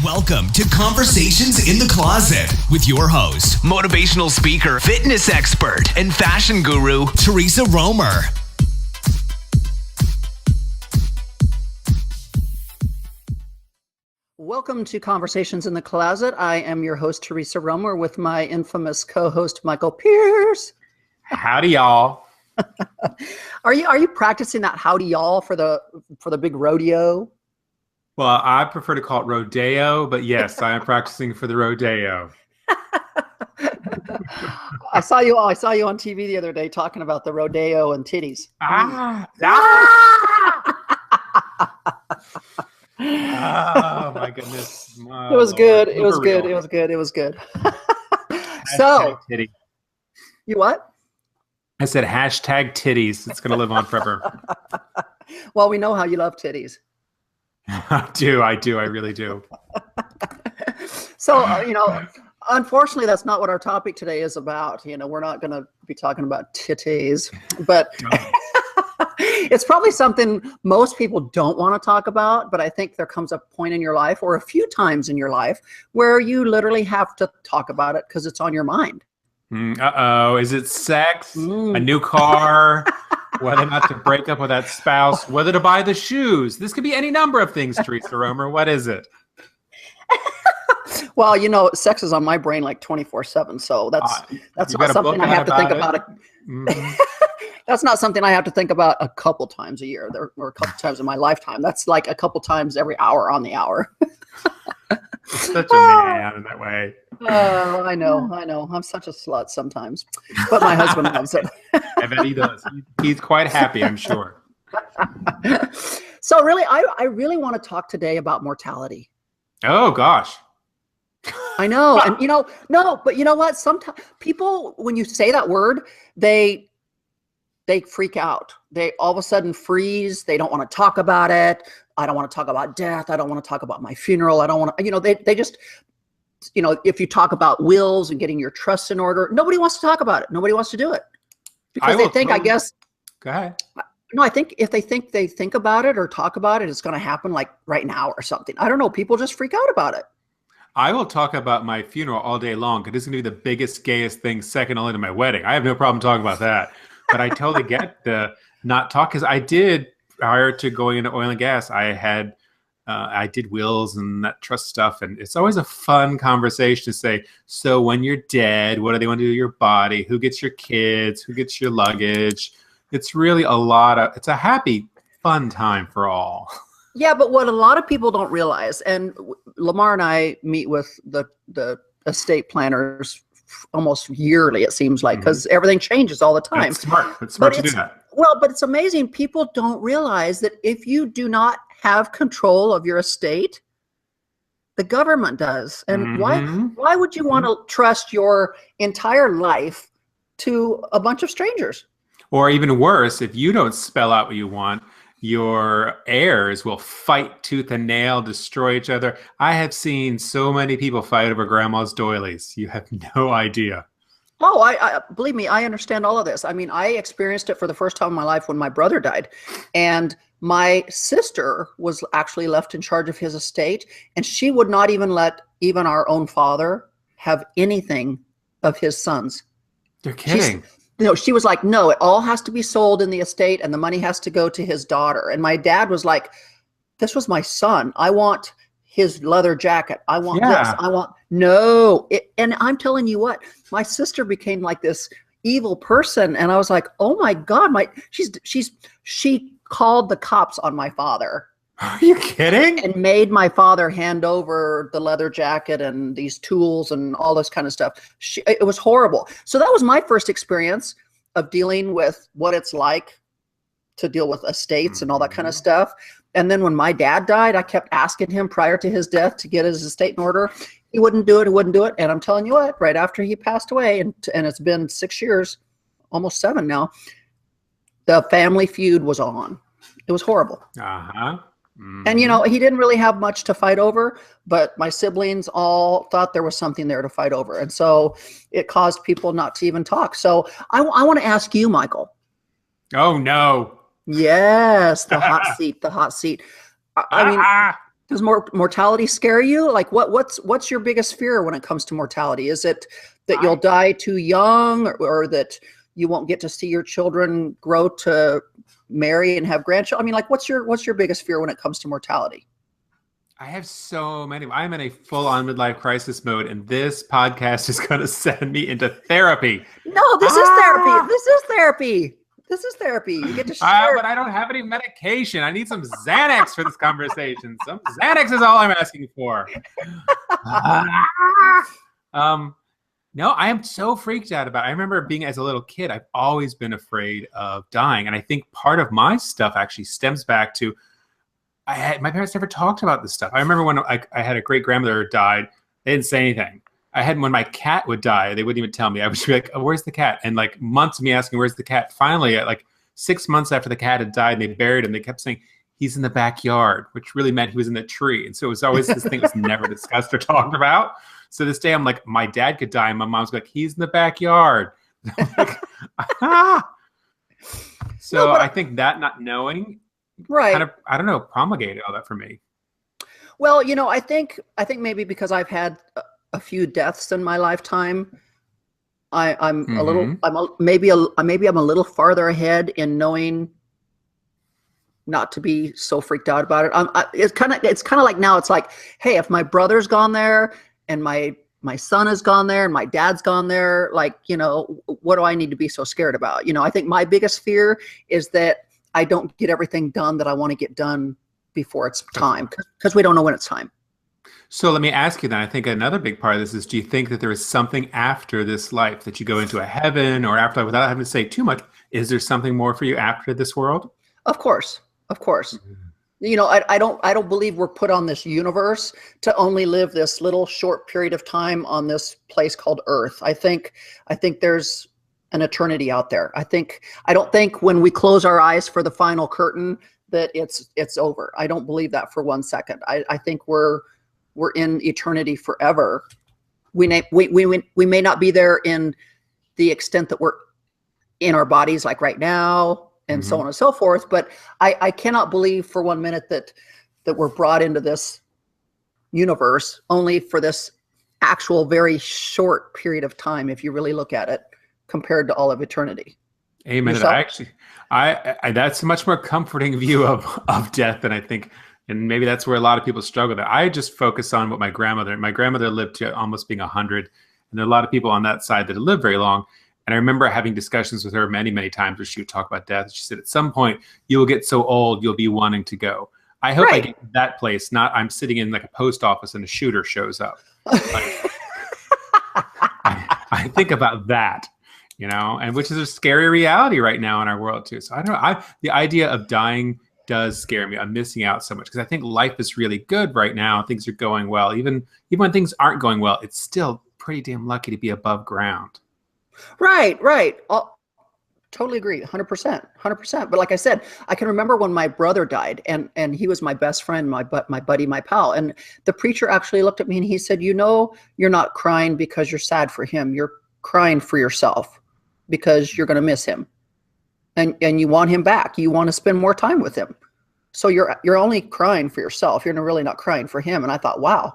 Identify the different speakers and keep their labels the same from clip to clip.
Speaker 1: Welcome to Conversations in the Closet with your host, motivational speaker, fitness expert, and fashion guru, Theresa Roemer.
Speaker 2: Welcome to Conversations in the Closet. I am your host, Theresa Roemer, with my infamous co-host, Michael Pearce.
Speaker 3: Howdy, y'all.
Speaker 2: Are you practicing that howdy, y'all, for the big rodeo?
Speaker 3: Well, I prefer to call it rodeo, but yes, I am practicing for the rodeo.
Speaker 2: I saw you on TV the other day talking about the rodeo and titties.
Speaker 3: Oh my goodness.
Speaker 2: It was good. It was good. It was good. It was good. So,
Speaker 3: titty.
Speaker 2: You what?
Speaker 3: I said hashtag titties. It's going to live on forever.
Speaker 2: Well, we know how you love titties.
Speaker 3: I do. I really do.
Speaker 2: So, unfortunately, that's not what our topic today is about. We're not going to be talking about titties, but it's probably something most people don't want to talk about. But I think there comes a point in your life, or a few times in your life, where you literally have to talk about it because it's on your mind.
Speaker 3: Uh-oh. Is it sex? A new car? Whether or not to break up with that spouse? Whether to buy the shoes? This could be any number of things, Theresa Roemer. What is it?
Speaker 2: Well, sex is on my brain like 24/7. So that's not something I have to think about. That's not something I have to think about a couple times a year or a couple times in my lifetime. That's like a couple times every hour on the hour.
Speaker 3: Such a man in that way.
Speaker 2: Oh, I know. I'm such a slut sometimes, but my husband loves it.
Speaker 3: I bet he does. He's quite happy, I'm sure.
Speaker 2: So really, I really want to talk today about mortality.
Speaker 3: Oh, gosh.
Speaker 2: I know. And, no, but you know what? Sometimes people, when you say that word, they freak out. They all of a sudden freeze. They don't want to talk about it. I don't want to talk about death. I don't want to talk about my funeral. I don't want to, they just, if you talk about wills and getting your trust in order, nobody wants to talk about it. Nobody wants to do it because they think, I guess.
Speaker 3: Go ahead.
Speaker 2: No, I think if they think about it or talk about it, it's going to happen like right now or something. I don't know. People just freak out about it.
Speaker 3: I will talk about my funeral all day long because it's going to be the biggest, gayest thing, second only to my wedding. I have no problem talking about that. But I totally get the not talk, because I did, prior to going into oil and gas, I did wills and that trust stuff. And it's always a fun conversation to say, so when you're dead, what do they want to do to your body? Who gets your kids? Who gets your luggage? It's really it's a happy, fun time for all.
Speaker 2: Yeah, but what a lot of people don't realize, and Lamar and I meet with the estate planners almost yearly, it seems like, because everything changes all the time.
Speaker 3: It's smart. It's smart to do that.
Speaker 2: Well, but it's amazing. People don't realize that if you do not have control of your estate, the government does. And why would you want to trust your entire life to a bunch of strangers?
Speaker 3: Or even worse, if you don't spell out what you want, your heirs will fight tooth and nail, destroy each other. I have seen so many people fight over grandma's doilies. You have no idea.
Speaker 2: Oh, I believe me, I understand all of this. I mean, I experienced it for the first time in my life when my brother died. And my sister was actually left in charge of his estate. And she would not even let even our own father have anything of his sons.
Speaker 3: You're kidding.
Speaker 2: She was like, no, it all has to be sold in the estate and the money has to go to his daughter. And my dad was like, this was my son. I want his leather jacket. I want this. I want, no. And I'm telling you what, my sister became like this evil person. And I was like, oh my God, she called the cops on my father.
Speaker 3: Are you kidding?
Speaker 2: And made my father hand over the leather jacket and these tools and all this kind of stuff. It was horrible. So that was my first experience of dealing with what it's like to deal with estates and all that kind of stuff. And then when my dad died, I kept asking him prior to his death to get his estate in order. He wouldn't do it. And I'm telling you what, right after he passed away, and it's been 6 years, almost 7 now, the family feud was on. It was horrible.
Speaker 3: Uh-huh.
Speaker 2: And, he didn't really have much to fight over, but my siblings all thought there was something there to fight over. And so it caused people not to even talk. So I want to ask you, Michael.
Speaker 3: Oh, no.
Speaker 2: Yes, the hot seat. I mean, Does mortality scare you? Like what's your biggest fear when it comes to mortality? Is it that you'll die too young, or that you won't get to see your children grow to marry and have grandchildren? I mean, like what's your biggest fear when it comes to mortality?
Speaker 3: I have so many. I'm in a full-on midlife crisis mode, and this podcast is going to send me into therapy.
Speaker 2: No, this is therapy. This is therapy. This is therapy. You get to share.
Speaker 3: But I don't have any medication. I need some Xanax for this conversation. Some Xanax is all I'm asking for. No, I am so freaked out about it. I remember being as a little kid, I've always been afraid of dying. And I think part of my stuff actually stems back to my parents never talked about this stuff. I remember when I had a great grandmother died, they didn't say anything. I had when my cat would die, they wouldn't even tell me. I would be like, oh, where's the cat? And like months of me asking, where's the cat? Finally, at like 6 months after the cat had died and they buried him, they kept saying, he's in the backyard, which really meant he was in the tree. And so it was always this thing that was never discussed or talked about. So this day I'm like, my dad could die. And my mom's like, he's in the backyard. Like, So I think that not knowing,
Speaker 2: right,
Speaker 3: kind of, I don't know, promulgated all that for me.
Speaker 2: Well, I think maybe because I've had a few deaths in my lifetime, I'm a little, maybe I'm a little farther ahead in knowing not to be so freaked out about it. It's kind of like now it's like, hey, if my brother's gone there and my son has gone there and my dad's gone there, like, what do I need to be so scared about? I think my biggest fear is that I don't get everything done that I want to get done before it's time, because we don't know when it's time.
Speaker 3: So let me ask you then, I think another big part of this is, do you think that there is something after this life, that you go into a heaven or afterlife? Without having to say too much, is there something more for you after this world?
Speaker 2: Of course. I don't believe we're put on this universe to only live this little short period of time on this place called Earth. I think there's an eternity out there. I don't think when we close our eyes for the final curtain that it's over. I don't believe that for 1 second. I think we're in eternity forever. We may not be there in the extent that we're in our bodies like right now, and so on and so forth. But I cannot believe for 1 minute that we're brought into this universe only for this actual very short period of time, if you really look at it, compared to all of eternity.
Speaker 3: Amen. I that's a much more comforting view of death than I think. And maybe that's where a lot of people struggle. That I just focus on what my grandmother lived to almost being 100. And there are a lot of people on that side that live very long. And I remember having discussions with her many, many times where she would talk about death. She said, at some point, you will get so old, you'll be wanting to go. I hope I get to that place, not I'm sitting in like a post office and a shooter shows up. Like, I think about that, and which is a scary reality right now in our world too. So I don't know. The idea of dying does scare me. I'm missing out so much because I think life is really good right now. Things are going well. Even when things aren't going well, it's still pretty damn lucky to be above ground. Right.
Speaker 2: Totally agree. 100%. But like I said, I can remember when my brother died, and he was my best friend, my buddy, my pal. And the preacher actually looked at me and he said, you're not crying because you're sad for him. You're crying for yourself because you're going to miss him. And you want him back. You want to spend more time with him. So you're only crying for yourself. You're really not crying for him. And I thought, wow,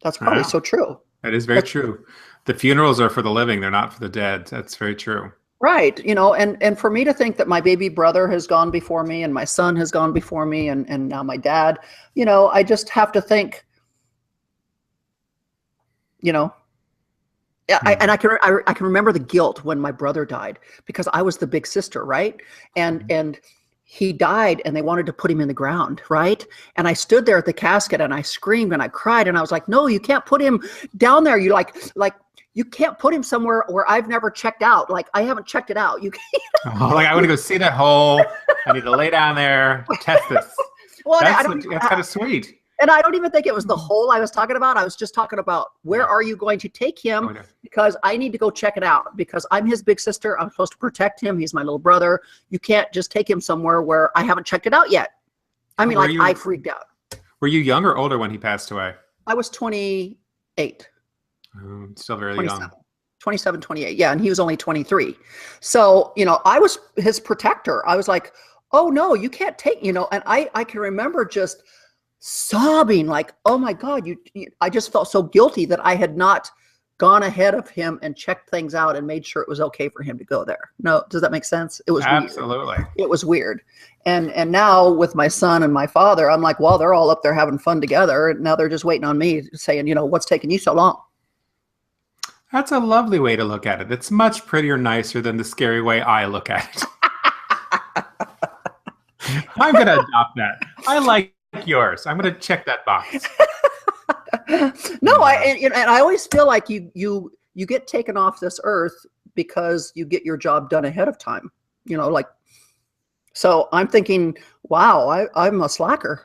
Speaker 2: that's probably so true.
Speaker 3: That is very true. The funerals are for the living. They're not for the dead. That's very true.
Speaker 2: Right. And for me to think that my baby brother has gone before me and my son has gone before me and now my dad, I just have to think, I can remember the guilt when my brother died because I was the big sister, right? And he died and they wanted to put him in the ground, right? And I stood there at the casket and I screamed and I cried and I was like, no, you can't put him down there. You like you can't put him somewhere where I've never checked out. Like I haven't checked it out. You can't.
Speaker 3: Like I want to go see that hole. I need to lay down there, test this.
Speaker 2: Well,
Speaker 3: that's kind of sweet.
Speaker 2: And I don't even think it was the hole I was talking about. I was just talking about where are you going to take him? Because I need to go check it out because I'm his big sister. I'm supposed to protect him. He's my little brother. You can't just take him somewhere where I haven't checked it out yet. I mean, I freaked out.
Speaker 3: Were you young or older when he passed away?
Speaker 2: I was 28.
Speaker 3: Still very young.
Speaker 2: 27, 28. Yeah. And he was only 23. So, I was his protector. I was like, oh no, you can't take, and I can remember just sobbing like, oh my God, I just felt so guilty that I had not gone ahead of him and checked things out and made sure it was okay for him to go there. No, does that make sense? It was
Speaker 3: Absolutely.
Speaker 2: weird. It was weird. And now with my son and my father, I'm like, well, they're all up there having fun together. And now they're just waiting on me saying, what's taking you so long?
Speaker 3: That's a lovely way to look at it. It's much prettier, nicer than the scary way I look at it. I'm going to adopt that. I like yours. I'm going to check that box.
Speaker 2: No, and I always feel like you get taken off this earth because you get your job done ahead of time. So I'm thinking, wow, I'm a slacker.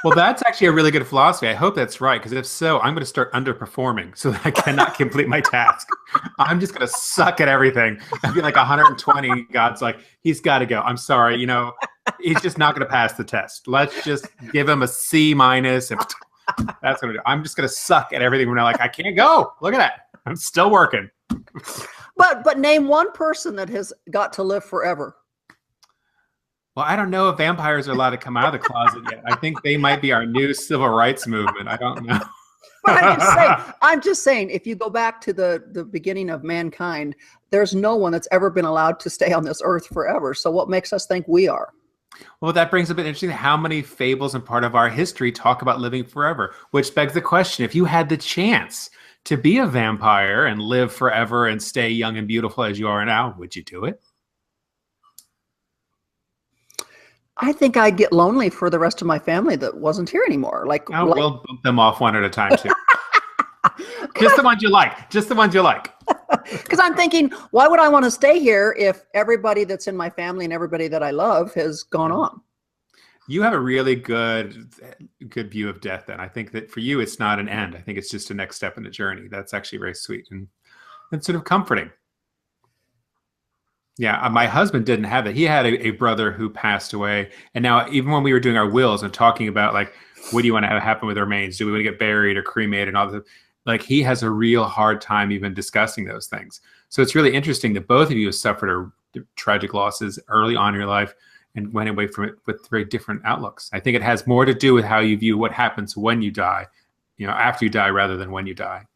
Speaker 3: Well, that's actually a really good philosophy. I hope that's right, because if so, I'm going to start underperforming so that I cannot complete my task. I'm just going to suck at everything. I'd be like 120. God's like, he's got to go. I'm sorry. He's just not going to pass the test. Let's just give him a C-. And that's what I'm do. I'm just going to suck at everything. We're not like, I can't go. Look at that. I'm still working.
Speaker 2: But name one person that has got to live forever.
Speaker 3: Well, I don't know if vampires are allowed to come out of the closet yet. I think they might be our new civil rights movement. I don't know.
Speaker 2: But I'm just saying, if you go back to the beginning of mankind, there's no one that's ever been allowed to stay on this earth forever. So what makes us think we are?
Speaker 3: Well, that brings up an interesting, how many fables and part of our history talk about living forever, which begs the question, if you had the chance to be a vampire and live forever and stay young and beautiful as you are now, would you do it?
Speaker 2: I think I'd get lonely for the rest of my family that wasn't here anymore.
Speaker 3: We'll bump them off one at a time, too. Just the ones you like. Just the ones you like.
Speaker 2: Because I'm thinking, why would I want to stay here if everybody that's in my family and everybody that I love has gone on?
Speaker 3: You have a really good view of death, then. I think that for you, it's not an end. I think it's just a next step in the journey. That's actually very sweet and sort of comforting. Yeah, my husband didn't have it. He had a brother who passed away. And now, even when we were doing our wills and talking about, like, what do you want to have happen with the remains? Do we want to get buried or cremated and all that? Like, he has a real hard time even discussing those things. So it's really interesting that both of you have suffered tragic losses early on in your life and went away from it with very different outlooks. I think it has more to do with how you view what happens when you die, after you die rather than when you die.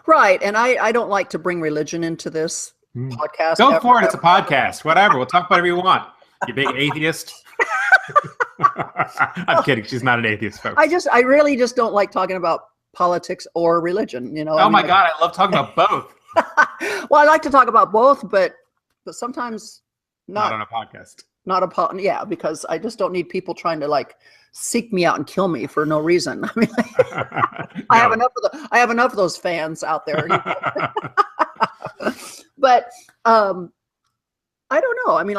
Speaker 2: Right. And I don't like to bring religion into this podcast.
Speaker 3: Go for it. It's a podcast. Whatever. We'll talk whatever you want. You big atheist. I'm kidding. She's not an atheist, folks.
Speaker 2: I really just don't like talking about politics or religion.
Speaker 3: Oh my God. I love talking about both.
Speaker 2: Well, I like to talk about both, but sometimes
Speaker 3: not on a podcast.
Speaker 2: Yeah, because I just don't need people trying to seek me out and kill me for no reason. I mean,
Speaker 3: No.
Speaker 2: I have enough of those fans out there. But I don't know. I mean,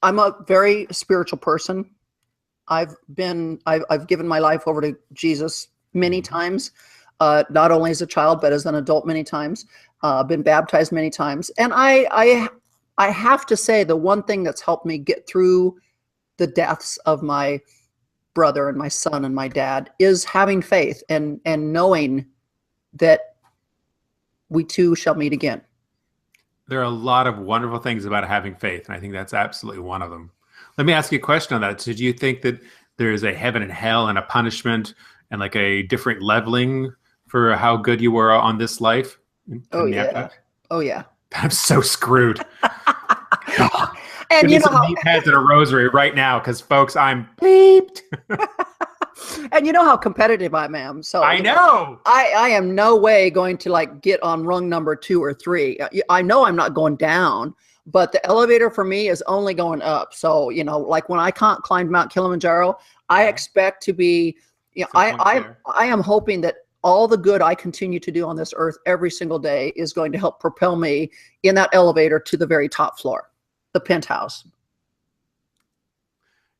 Speaker 2: I'm a very spiritual person. I've given my life over to Jesus many times, not only as a child, but as an adult many times, been baptized many times. And I have to say, the one thing that's helped me get through the deaths of my brother and my son and my dad is having faith and knowing that we too shall meet again.
Speaker 3: There are a lot of wonderful things about having faith, and I think that's absolutely one of them. Let me ask you a question on that. So do you think that there is a heaven and hell and a punishment and a different leveling for how good you were on this life?
Speaker 2: Oh, yeah. Oh, yeah.
Speaker 3: I'm so screwed.
Speaker 2: And
Speaker 3: you know, deep heads in a rosary right now, because folks, I'm bleeped.
Speaker 2: And you know how competitive I am. So
Speaker 3: I know.
Speaker 2: I am no way going to get on rung number 2 or 3. I know I'm not going down, but the elevator for me is only going up. So, when I can't climb Mount Kilimanjaro, I expect to be, I am hoping that all the good I continue to do on this earth every single day is going to help propel me in that elevator to the very top floor, the penthouse.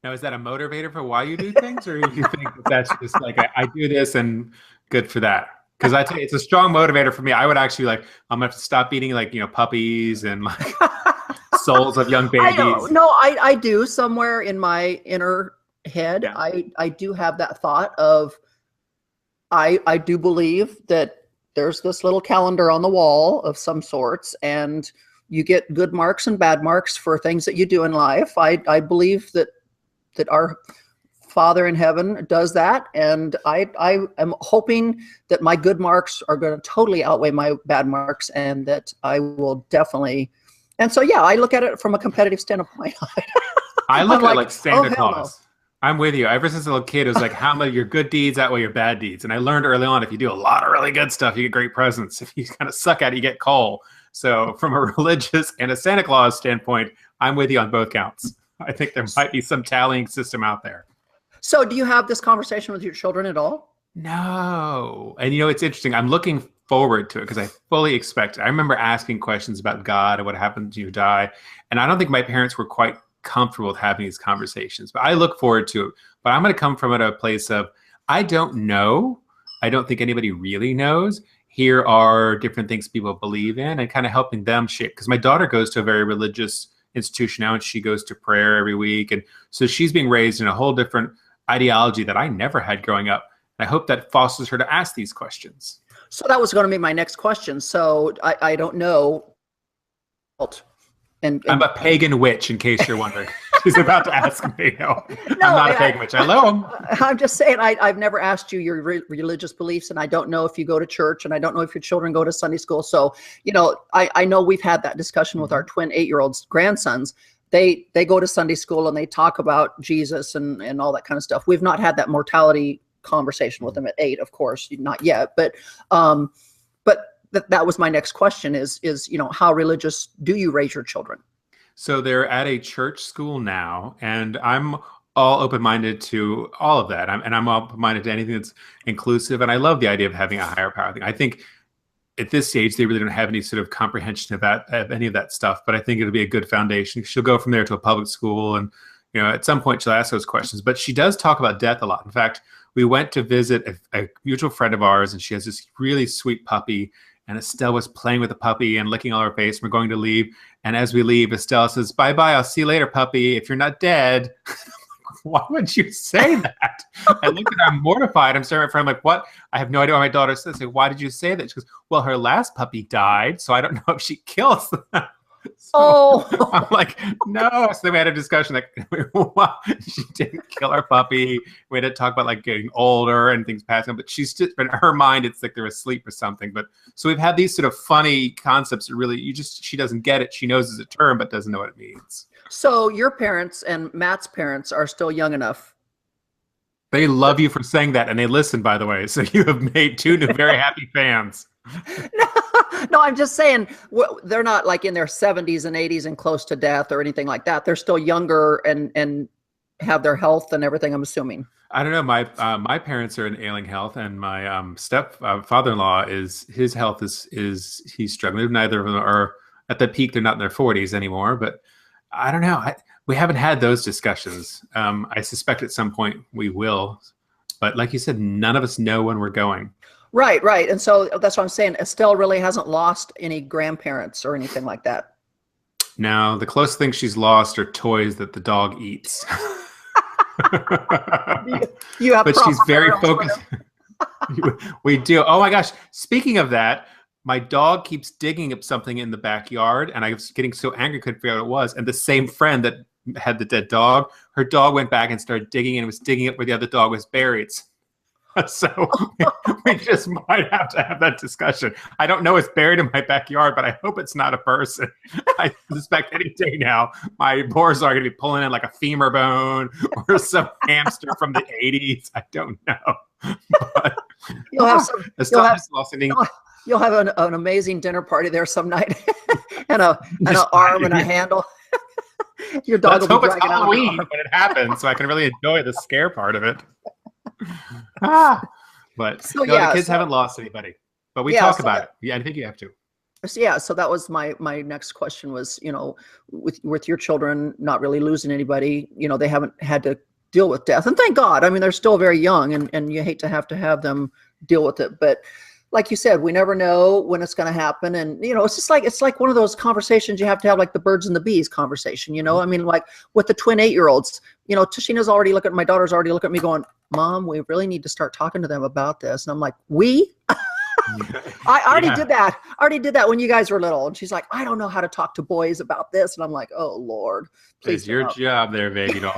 Speaker 3: Now, is that a motivator for why you do things, or you think that's just I do this and good for that? Because I tell you, it's a strong motivator for me. I would actually I'm gonna have to stop eating puppies and souls of young babies.
Speaker 2: I do somewhere in my inner head. Yeah. I do have that thought of I do believe that there's this little calendar on the wall of some sorts, and you get good marks and bad marks for things that you do in life. I believe that our Father in heaven does that. And I am hoping that my good marks are going to totally outweigh my bad marks, and that I will definitely. And so, yeah, I look at it from a competitive standpoint.
Speaker 3: I look
Speaker 2: I'm
Speaker 3: at it like Santa
Speaker 2: oh, hell no.
Speaker 3: Claus. I'm with you. Ever since a little kid, it was like, how many of your good deeds outweigh your bad deeds? And I learned early on, if you do a lot of really good stuff, you get great presents. If you kind of suck at it, you get coal. So from a religious and a Santa Claus standpoint, I'm with you on both counts. I think there might be some tallying system out there.
Speaker 2: So do you have this conversation with your children at all?
Speaker 3: No. And it's interesting. I'm looking forward to it because I fully expect it. I remember asking questions about God and what happens when you die. And I don't think my parents were quite comfortable with having these conversations, but I look forward to it. But I'm going to come from it a place of, I don't know. I don't think anybody really knows. Here are different things people believe in, and kind of helping them shape. Because my daughter goes to a very religious institution now, and she goes to prayer every week. And so she's being raised in a whole different ideology that I never had growing up. And I hope that fosters her to ask these questions.
Speaker 2: So that was going to be my next question. So I don't know. And
Speaker 3: I'm a pagan witch, in case you're wondering. She's about to ask me. No, I'm not a pagan witch. I love them.
Speaker 2: I'm just saying, I've never asked you your religious beliefs, and I don't know if you go to church, and I don't know if your children go to Sunday school. So, I know we've had that discussion with our twin 8-year-old grandsons. They go to Sunday school and they talk about Jesus and all that kind of stuff. We've not had that mortality conversation with them at 8, of course, not yet. But that was my next question is how religious do you raise your children?
Speaker 3: So they're at a church school now, and I'm all open-minded to all of that. I'm open-minded to anything that's inclusive. And I love the idea of having a higher power thing. I think at this stage, they really don't have any sort of comprehension of any of that stuff, but I think it'll be a good foundation. She'll go from there to a public school, and at some point she'll ask those questions. But she does talk about death a lot. In fact, we went to visit a mutual friend of ours, and she has this really sweet puppy. And Estelle was playing with the puppy and licking all her face. We're going to leave. And as we leave, Estelle says, "Bye-bye, I'll see you later, puppy, if you're not dead." Why would you say that? I looked at her, I'm mortified. I'm staring at my friend, I'm like, what? I have no idea what my daughter says. I say, why did you say that? She goes, well, her last puppy died, so I don't know if she kills them. So I'm like, no. So then we had a discussion like, well, she didn't kill her puppy. We had to talk about like getting older and things passing, but she's just, in her mind, it's like they're asleep or something. But so we've had these sort of funny concepts that really, she doesn't get it. She knows it's a term, but doesn't know what it means.
Speaker 2: So your parents and Matt's parents are still young enough.
Speaker 3: They love you for saying that, and they listen, by the way. So you have made 2 new very happy fans.
Speaker 2: No, I'm just saying they're not like in their 70s and 80s and close to death or anything like that. They're still younger and have their health and everything, I'm assuming.
Speaker 3: I don't know. My parents are in ailing health, and my father-in-law his health is he's struggling. Neither of them are at the peak. They're not in their 40s anymore, but I don't know. We haven't had those discussions. I suspect at some point we will, but like you said, none of us know when we're going.
Speaker 2: Right. And so that's what I'm saying. Estelle really hasn't lost any grandparents or anything like that.
Speaker 3: No, the closest thing she's lost are toys that the dog eats.
Speaker 2: you have,
Speaker 3: but she's very focused. We do. Oh my gosh. Speaking of that, my dog keeps digging up something in the backyard, and I was getting so angry, couldn't figure out what it was. And the same friend that had the dead dog, her dog went back and started digging, and was digging up where the other dog was buried. So we just might have to have that discussion. I don't know it's buried in my backyard, but I hope it's not a person. I suspect any day now my boars are going to be pulling in like a femur bone or some hamster from the 80s. I don't know. But
Speaker 2: you'll have an amazing dinner party there some night, and an arm and a handle. Your dog.
Speaker 3: Let's hope it's Halloween when it happens, so I can really enjoy the scare part of it. But so, no, the kids haven't lost anybody, but we talk about it. Yeah, I think you have to.
Speaker 2: So that was my next question was, with your children not really losing anybody, they haven't had to deal with death, and thank God. I mean, they're still very young, and you hate to have them deal with it, but like you said, we never know when it's going to happen. And, it's like one of those conversations you have to have, like the birds and the bees conversation, I mean, like with the twin 8-year-olds, Tashina's my daughter's already looking at me going, Mom, we really need to start talking to them about this. And I'm like, we? I already did that. I already did that when you guys were little. And she's like, I don't know how to talk to boys about this. And I'm like, oh, Lord.
Speaker 3: It's your job there, baby doll.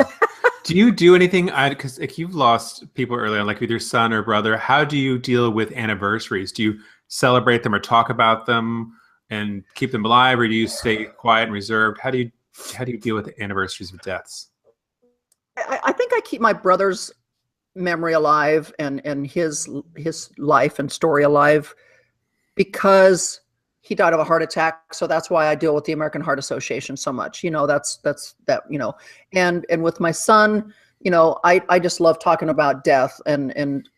Speaker 3: Do you do anything? Because like you've lost people earlier, like with your son or brother. How do you deal with anniversaries? Do you celebrate them or talk about them and keep them alive, or do you stay quiet and reserved? How do you deal with anniversaries of deaths?
Speaker 2: I think I keep my brother's memory alive and his life and story alive because he died of a heart attack. So that's why I deal with the American Heart Association so much. That's that, and with my son, I just love talking about death and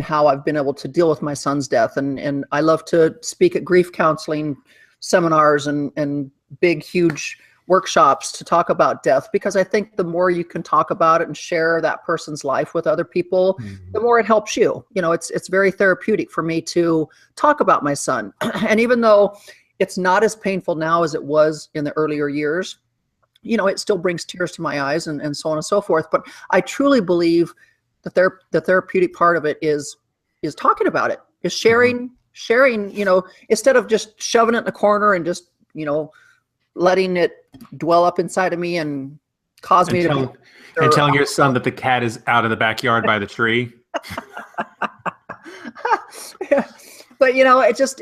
Speaker 2: how I've been able to deal with my son's death. And I love to speak at grief counseling seminars and big, huge workshops to talk about death, because I think the more you can talk about it and share that person's life with other people, the more it helps you. It's very therapeutic for me to talk about my son. And even though it's not as painful now as it was in the earlier years, it still brings tears to my eyes and so on and so forth. But I truly believe that the therapeutic part of it is talking about it, is sharing, instead of just shoving it in a corner and just, letting it dwell up inside of me and cause me to be.
Speaker 3: And telling your son that the cat is out of the backyard by the tree.
Speaker 2: Yeah. But, it just,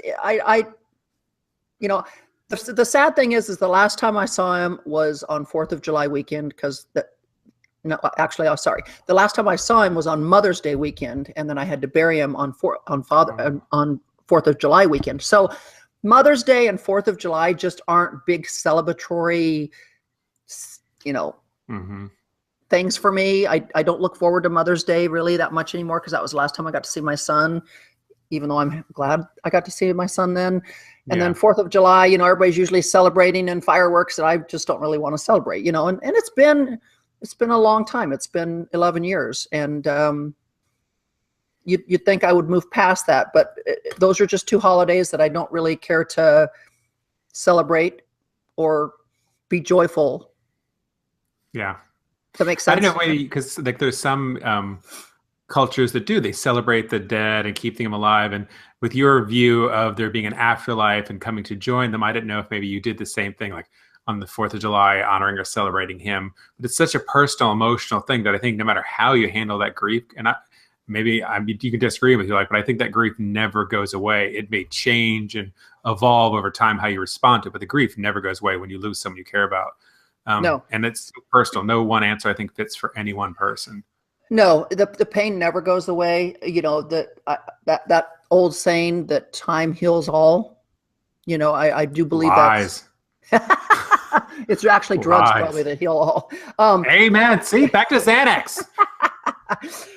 Speaker 2: the sad thing is the last time I saw him was on 4th of July weekend, the last time I saw him was on Mother's Day weekend, and then I had to bury him on 4th of July weekend. So Mother's Day and 4th of July just aren't big celebratory, things for me. I don't look forward to Mother's Day really that much anymore, because that was the last time I got to see my son, even though I'm glad I got to see my son then. And then 4th of July, everybody's usually celebrating and fireworks, and I just don't really want to celebrate, and it's been a long time. It's been 11 years. And you'd think I would move past that, but those are just two holidays that I don't really care to celebrate or be joyful.
Speaker 3: Yeah.
Speaker 2: That makes sense.
Speaker 3: I don't know, because like there's some cultures that they celebrate the dead and keep them alive. And with your view of there being an afterlife and coming to join them, I didn't know if maybe you did the same thing, like on the 4th of July, honoring or celebrating him. But it's such a personal, emotional thing that I think no matter how you handle that grief, and you can disagree with you, but I think that grief never goes away. It may change and evolve over time how you respond to it, but the grief never goes away when you lose someone you care about.
Speaker 2: No.
Speaker 3: And it's personal. No one answer I think fits for any one person.
Speaker 2: No, the pain never goes away. That old saying that time heals all. I do believe
Speaker 3: Lies.
Speaker 2: It's actually drugs
Speaker 3: Lies.
Speaker 2: probably that heal all.
Speaker 3: Amen. See, back to Xanax.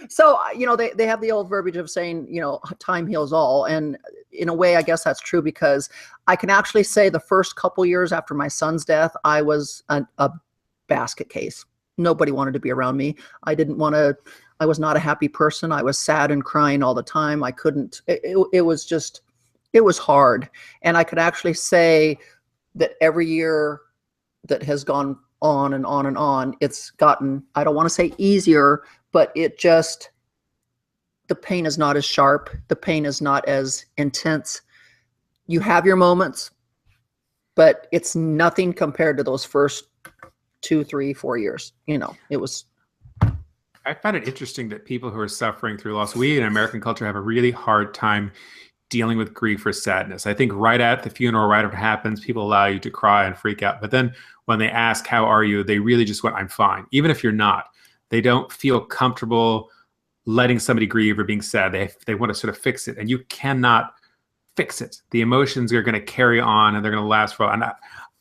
Speaker 2: So, they have the old verbiage of saying, time heals all. And in a way, I guess that's true, because I can actually say the first couple years after my son's death, I was a basket case. Nobody wanted to be around me. I was not a happy person. I was sad and crying all the time. I couldn't, it was hard. And I could actually say that every year that has gone on and on and on, it's gotten, I don't want to say easier, but the pain is not as sharp. The pain is not as intense. You have your moments, but it's nothing compared to those first 2, 3, 4 years. It was.
Speaker 3: I find it interesting that people who are suffering through loss, we in American culture have a really hard time dealing with grief or sadness. I think right at the funeral, right after it happens, people allow you to cry and freak out. But then when they ask, how are you? They really just went, I'm fine. Even if you're not, they don't feel comfortable letting somebody grieve or being sad. They want to sort of fix it, and you cannot fix it. The emotions are going to carry on and they're going to last for a while.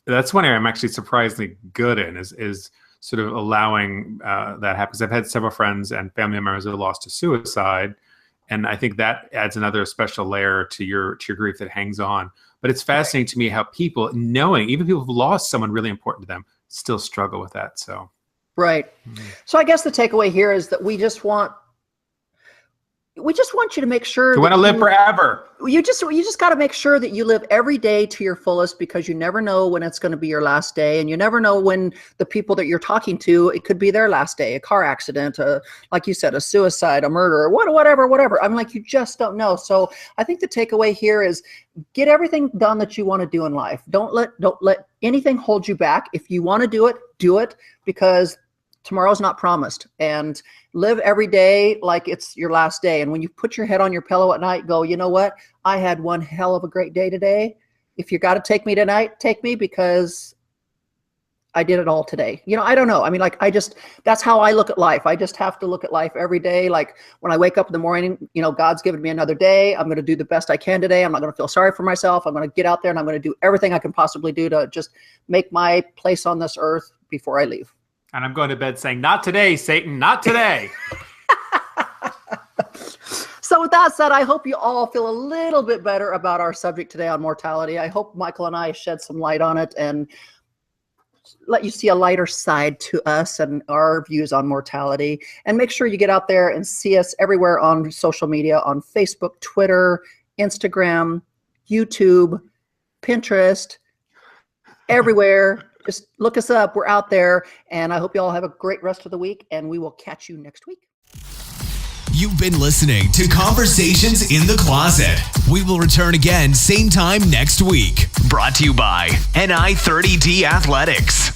Speaker 3: And that's one area I'm actually surprisingly good in is sort of allowing that happen. Because I've had several friends and family members that have lost to suicide. And I think that adds another special layer to your grief that hangs on. But it's fascinating to me how people, even people who've lost someone really important to them, still struggle with that. So,
Speaker 2: right. So I guess the takeaway here is that we just want you to make sure
Speaker 3: you want to live forever.
Speaker 2: You just got to make sure that you live every day to your fullest, because you never know when it's going to be your last day, and you never know when the people that you're talking to, it could be their last day, a car accident, like you said, a suicide, a murder, whatever. I'm like, you just don't know. So I think the takeaway here is get everything done that you want to do in life. Don't let anything hold you back. If you want to do it, because tomorrow's not promised, and live every day like it's your last day. And when you put your head on your pillow at night, go, you know what? I had one hell of a great day today. If you got to take me tonight, take me, because I did it all today. I don't know. I mean, that's how I look at life. I just have to look at life every day. Like when I wake up in the morning, God's given me another day. I'm going to do the best I can today. I'm not going to feel sorry for myself. I'm going to get out there and I'm going to do everything I can possibly do to just make my place on this earth before I leave.
Speaker 3: And I'm going to bed saying, not today, Satan, not today.
Speaker 2: So with that said, I hope you all feel a little bit better about our subject today on mortality. I hope Michael and I shed some light on it and let you see a lighter side to us and our views on mortality. And make sure you get out there and see us everywhere on social media, on Facebook, Twitter, Instagram, YouTube, Pinterest, everywhere. Just look us up. We're out there. And I hope you all have a great rest of the week, and we will catch you next week.
Speaker 1: You've been listening to Conversations in the Closet. We will return again same time next week. Brought to you by NI30D Athletics.